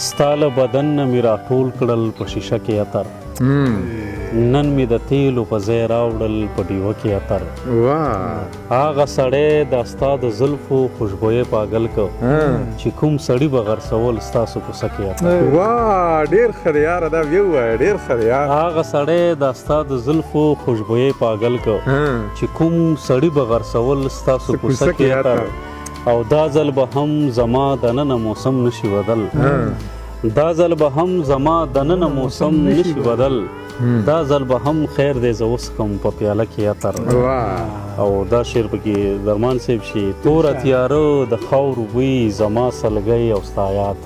ستا له بدن نه مې راټول کړل په شیشه کې عطر نن مې د تیلو په ځای راوړل په ډیوه کې عطر هغه سړی دا ستا د زلفو خوشبویې پاگل کو چې کوم سړي به غرڅول ستاسو کوڅه کې عطر ډېر ښه دی یاره دا بیا ووایه ډېر ښه دی یاره هغه سړی دا ستا د زلفو خوشبویې پاگل کو چې کوم سړي به غرڅول ستاسو کوڅه کې عطر او دا ځل به هم زما دننه موسم نشي بدل دا ځل به هم زما دننه موسم نشي بدل دا ځل به هم خیر دی زه اوس کوم په پیاله کې عطر او دا شعر پکې درمان صاحب شي توره تیاره د خاورو بوی زما سلګۍ او ستا یاد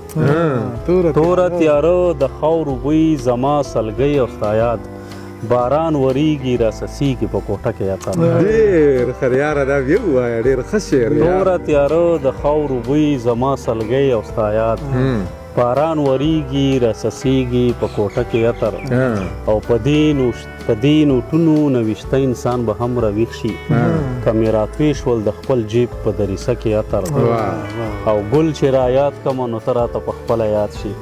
توره تیاره د خاورو بوی زما سلګۍ او ستا یاد باران وریږي راسسیږي په کوټه کې عطر ډېر ښه دی یاره دا بیا ووایه ډېر ښه شعر دی توره تیاره د خاورو بوی زما سلګۍ او ستا یاد باران وریږي راسسیږي په کوټه کې عطر او په دې نوټونو نوشته انسان به هم راویښ شي که مې راتوی شول د خپل جیب په دریسه کې عطر او ګل چې را یاد کمه نو ته راته په خپله یاد شي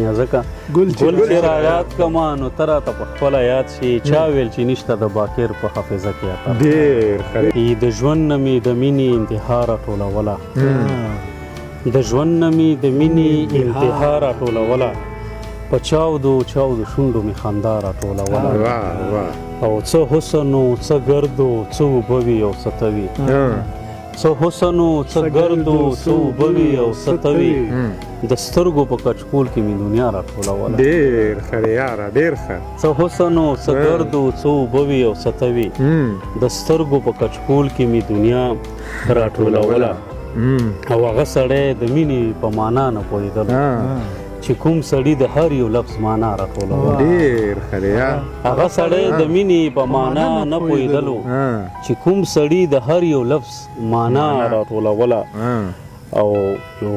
یا ځکه ګل چې را یاد کمه نو ته راته په خپله یاد شي چا ویل چې نشته د باکر په حافظه کې عطر ډېر ښه دی د ژوند نه مې د مینې انتها راټولوله د ژوند نه مې د مینې انتها راټولوله په چاودو شونډو مې خندا راټولوله او څه حسن و څه ګرد و څه اوبه وي او څه ته وي څه حسن و څه ګرد و څه اوبه وي او څه ته وي د سترګو په کچکول کې مې دنیا راټولوله ډېر ښه دی یاره ډېر ښه څه حسن و څه ګرد و څه اوبه وي او څه ته وي د سترګو په کچکول کې مې دنیا راټولوله او هغه سړی د مینې په معنا نه پوهېدل چې کوم سړي د هر یو لفظ معنا راټولوله ډېر ښه دی هغه سړی د مینې په معنا نه پوهېدلو چې کوم سړي د هر یو لفظ معنا راټولوله او یو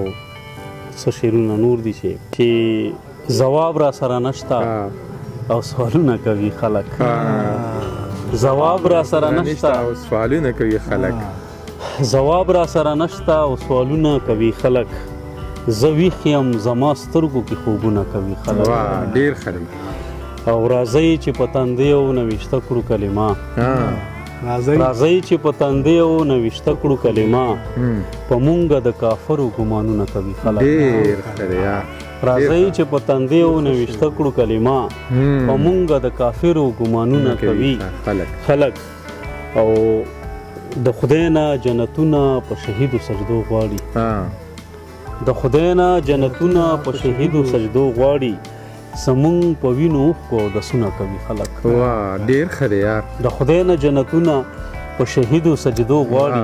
څه شعرونه نور دي چې ځواب را سره نشته او سوالونه کوي خلک ځواب را سره نشته او سوالونه کوي خلک ځواب را سره نشته او سوالونه کوي خلک زه ویښ یم زما سترګو کې خوبونه کوي خلک ډېر ښه دی او راځئ چې په تندیو نوشته کړو کلمه راځئ چې په تندیو نوشته کړو کلمه په مونږه د کافرو ګمانونه کوي خلک ډېر ښه دی راځئ چې په تندیو نوشته کړو کلمه په مونږه د کافرو ګمانونه کوي خلک او د خدای نه جنتونه په شهیدو سجدو غواړي د خدای نه جنتونه په شهیدو سجدو غواړي زمونږ په وینو اوښکو اودسونه کوي خلک ډېر ښه دی یار د خدای نه جنتونه په شهیدو سجدو غواړي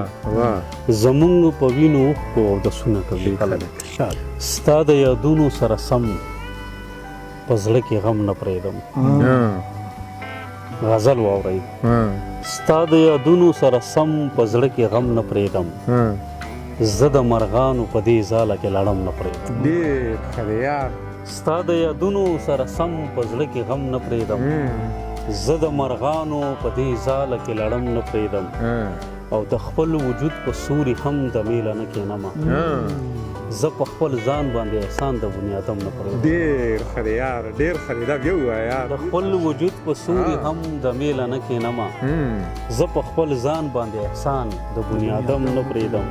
زمونږ په وینو اوښکو اودسونه کوي خلک ستا د یادونو سره سم په زړه کې غم نه پرېږدم غزل واورئ ستا د یادونو سره سم په زړه کې غم نه پرېږدم زه د مرغانو په دې ځاله کې لړم نه پرېږدم ډېر ښه دی یار ستا د یادونو سره سم په زړه کې غم نه پرېږدم زه د مرغانو په دې ځاله کې لړم نه پرېږدم او د خپل وجود په سوري هم د میله نه کښېنمه زه په خپل ځان باندې احسان د بنیادم نه پرېږدم ډېر ښه دی یار ډېر ښه دی دا بیا ووایه یار د خپل وجود په سوري هم د میله نه کښېنمه زه په خپل ځان باندې احسان د بنیادم نه پرېږدم